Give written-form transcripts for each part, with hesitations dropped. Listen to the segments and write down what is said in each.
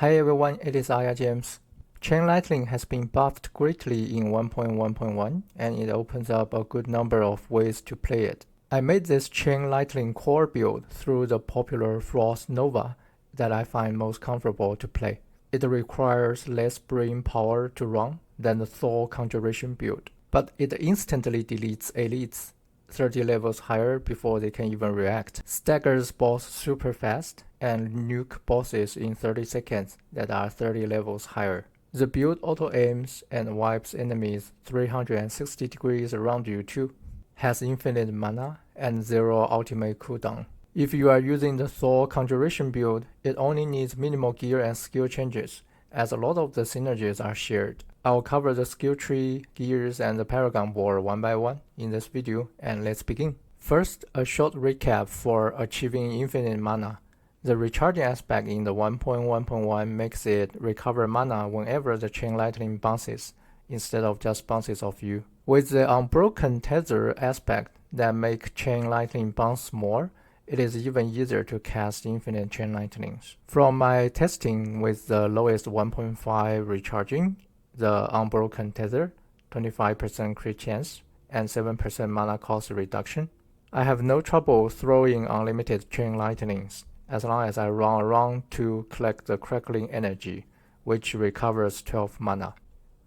Hi everyone, it is Aya James. Chain Lightning has been buffed greatly in 1.1.1 and it opens up a good number of ways to play it. I made this Chain Lightning core build through the popular Frost Nova that I find most comfortable to play. It requires less brain power to run than the Thor Conjuration build, but it instantly deletes elites 30 levels higher before they can even react, staggers boss super fast, and nuke bosses in 30 seconds that are 30 levels higher. The build auto-aims and wipes enemies 360 degrees around you too, has infinite mana and 0 ultimate cooldown. If you are using the Thor Conjuration build, it only needs minimal gear and skill changes, as a lot of the synergies are shared. I'll cover the skill tree, gears, and the Paragon Board one by one in this video, and let's begin. First, a short recap for achieving infinite mana. The recharging aspect in the 1.1.1 makes it recover mana whenever the Chain Lightning bounces, instead of just bounces off you. With the Unbroken Tether aspect that make Chain Lightning bounce more, it is even easier to cast infinite Chain Lightnings. From my testing with the lowest 1.5 recharging, the Unbroken Tether, 25% crit chance, and 7% mana cost reduction, I have no trouble throwing unlimited Chain Lightnings, as long as I run around to collect the Crackling Energy, which recovers 12 mana.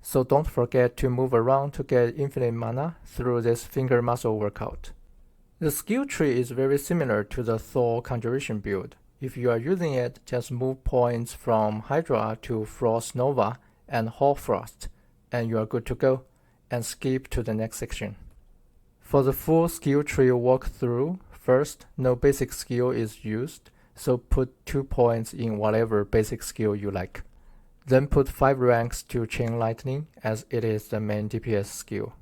So don't forget to move around to get infinite mana through this finger muscle workout. The skill tree is very similar to the Thor Conjuration build. If you are using it, just move points from Hydra to Frost Nova and Hoarfrost, and you are good to go, and skip to the next section. For the full skill tree walkthrough, first, no basic skill is used, so put 2 points in whatever basic skill you like. Then put 5 ranks to Chain Lightning, as it is the main DPS skill.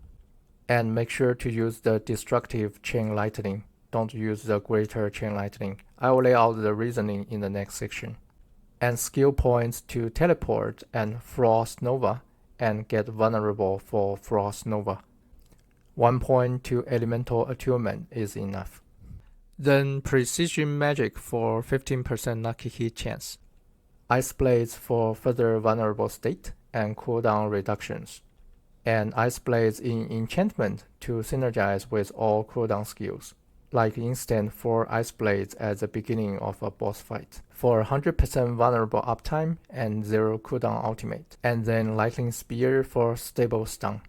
And make sure to use the destructive Chain Lightning. Don't use the greater Chain Lightning. I will lay out the reasoning in the next section. And skill points to Teleport and Frost Nova, and get vulnerable for Frost Nova. 1 point to Elemental Attunement is enough. Then Precision Magic for 15% lucky hit chance. Ice Blades for further vulnerable state and cooldown reductions. And Ice Blades in Enchantment to synergize with all cooldown skills, like instant 4 Ice Blades at the beginning of a boss fight, for 100% vulnerable uptime and 0 cooldown ultimate, and then Lightning Spear for stable stun.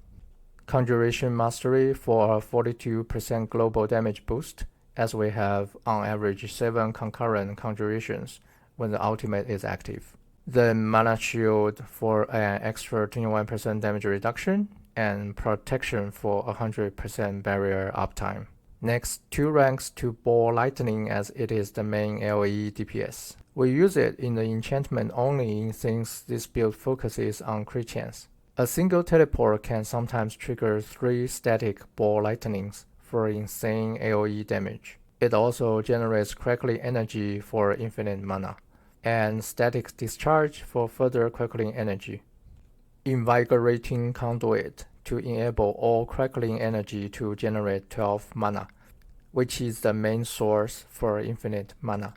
Conjuration Mastery for a 42% global damage boost, as we have on average 7 concurrent conjurations when the ultimate is active. Then Mana Shield for an extra 21% damage reduction, and Protection for 100% barrier uptime. Next, 2 ranks to Ball Lightning, as it is the main LE DPS. We use it in the enchantment only since this build focuses on crit chance. A single teleport can sometimes trigger 3 static Ball Lightnings for insane AoE damage. It also generates Crackling Energy for infinite mana, and Static Discharge for further Crackling Energy. Invigorating Conduit to enable all Crackling Energy to generate 12 mana, which is the main source for infinite mana.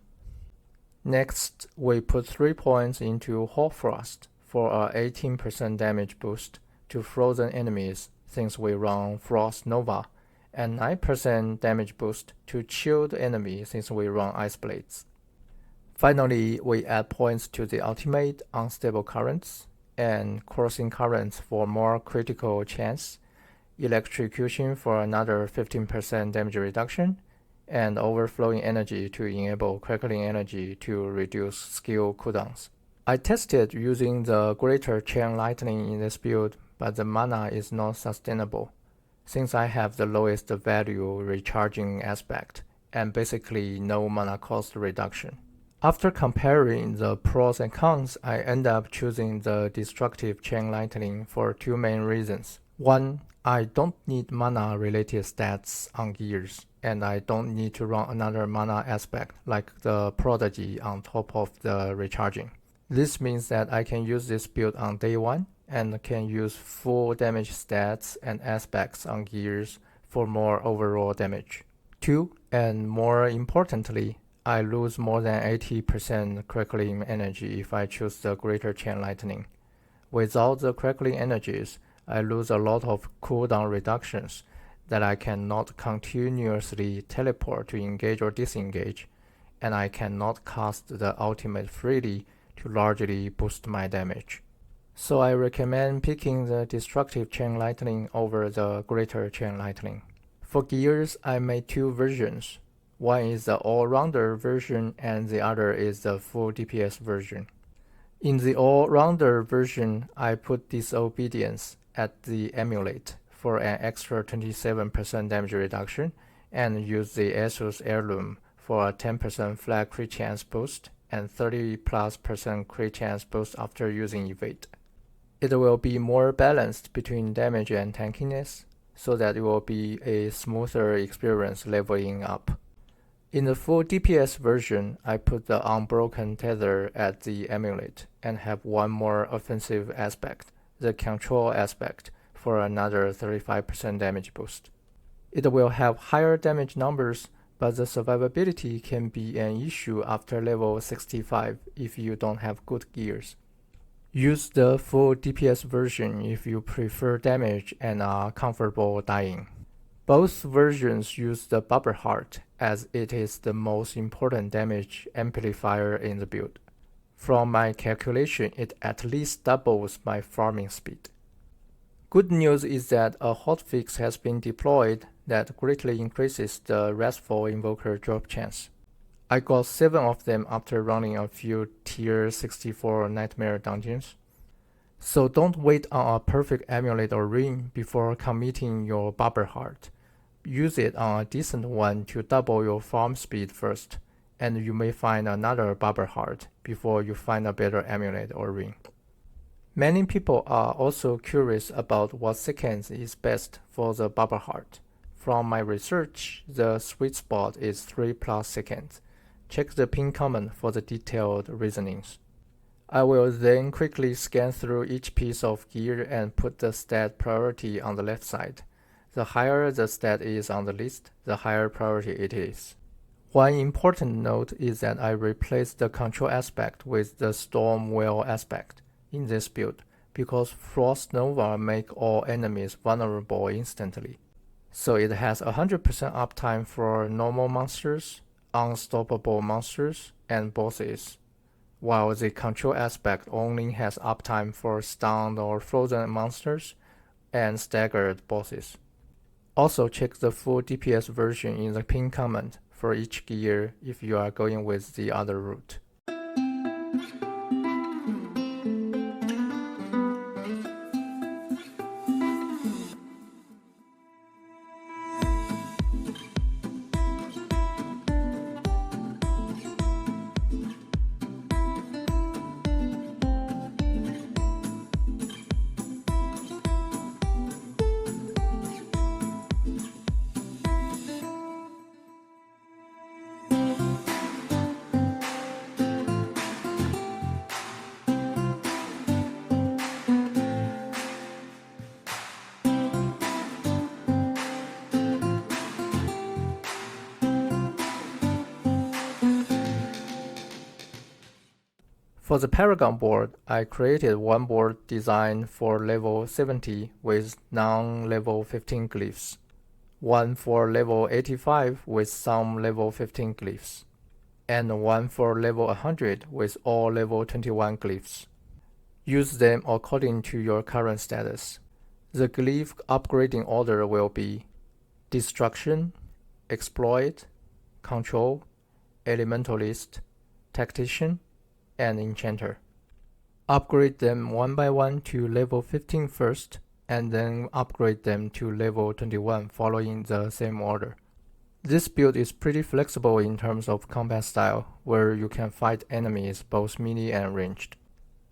Next, we put 3 points into Hoarfrost for a 18% damage boost to frozen enemies since we run Frost Nova, and 9% damage boost to chilled enemies since we run Ice Blades. Finally, we add points to the ultimate Unstable Currents and Coursing Currents for more critical chance, Electrocution for another 15% damage reduction, and Overflowing Energy to enable Crackling Energy to reduce skill cooldowns. I tested using the greater Chain Lightning in this build, but the mana is not sustainable, since I have the lowest value recharging aspect, and basically no mana cost reduction. After comparing the pros and cons, I end up choosing the destructive Chain Lightning for 2 main reasons. One, I don't need mana related stats on gears, and I don't need to run another mana aspect like the Prodigy on top of the recharging. This means that I can use this build on day 1 and can use full damage stats and aspects on gears for more overall damage. 2, and more importantly, I lose more than 80% crackling energy if I choose the Greater Chain Lightning. Without the crackling energies, I lose a lot of cooldown reductions that I cannot continuously teleport to engage or disengage, and I cannot cast the ultimate freely to largely boost my damage. So I recommend picking the Destructive Chain Lightning over the Greater Chain Lightning. For gears, I made two versions. One is the all-rounder version and the other is the full DPS version. In the all-rounder version, I put Disobedience at the Amulet for an extra 27% damage reduction and use the Asus Heirloom for a 10% flat crit chance boost and 30+% crit chance boost after using Evade. It will be more balanced between damage and tankiness, so that it will be a smoother experience leveling up. In the full DPS version, I put the Unbroken Tether at the Amulet and have one more offensive aspect, the Control aspect, for another 35% damage boost. It will have higher damage numbers, but the survivability can be an issue after level 65 if you don't have good gears. Use the full DPS version if you prefer damage and are comfortable dying. Both versions use the Bubble Heart, as it is the most important damage amplifier in the build. From my calculation, it at least doubles my farming speed. Good news is that a hotfix has been deployed that greatly increases the Restful Invoker drop chance. I got 7 of them after running a few tier 64 nightmare dungeons. So don't wait on a perfect amulet or ring before committing your Bubble Heart. Use it on a decent one to double your farm speed first, and you may find another Bubble Heart before you find a better amulet or ring. Many people are also curious about what sequence is best for the Bubble Heart. From my research, the sweet spot is 3+ seconds. Check the pinned comment for the detailed reasonings. I will then quickly scan through each piece of gear and put the stat priority on the left side. The higher the stat is on the list, the higher priority it is. One important note is that I replaced the Control aspect with the Storm Whale aspect in this build because Frost Nova make all enemies vulnerable instantly. So it has 100% uptime for normal monsters, unstoppable monsters, and bosses, while the Control aspect only has uptime for stunned or frozen monsters and staggered bosses. Also check the full DPS version in the pinned comment for each gear if you are going with the other route. For the Paragon board, I created one board designed for level 70 with non-level 15 glyphs, one for level 85 with some level 15 glyphs, and one for level 100 with all level 21 glyphs. Use them according to your current status. The glyph upgrading order will be Destruction, Exploit, Control, Elementalist, Tactician, and Enchanter. Upgrade them one by one to level 15 first, and then upgrade them to level 21 following the same order. This build is pretty flexible in terms of combat style, where you can fight enemies both melee and ranged.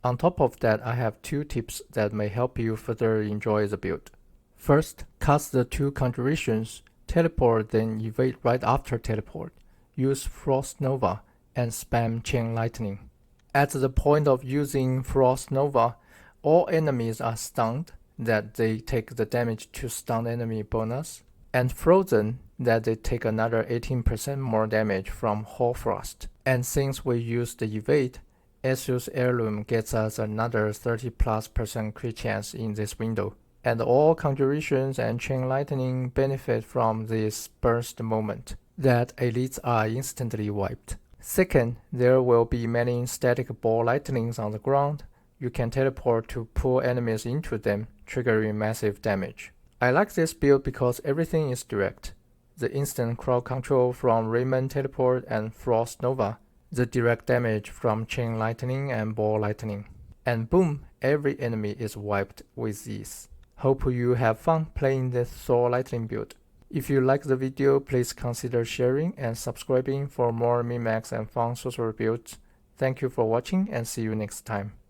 On top of that, I have 2 tips that may help you further enjoy the build. First, cast the 2 conjurations, teleport then evade right after teleport. Use Frost Nova and spam Chain Lightning. At the point of using Frost Nova, all enemies are stunned, that they take the damage to stun enemy bonus, and frozen, that they take another 18% more damage from Hoarfrost. And since we use the evade, Ezreal's Heirloom gets us another 30+% crit chance in this window. And all Conjurations and Chain Lightning benefit from this burst moment, that elites are instantly wiped. Second, there will be many static ball lightnings on the ground. You can teleport to pull enemies into them, triggering massive damage. I like this build because everything is direct. The instant crowd control from Raymond Teleport and Frost Nova, the direct damage from Chain Lightning and Ball Lightning. And boom, every enemy is wiped with ease. Hope you have fun playing this Soul Lightning build. If you like the video, please consider sharing and subscribing for more min-max and fun sorcerer builds. Thank you for watching and see you next time.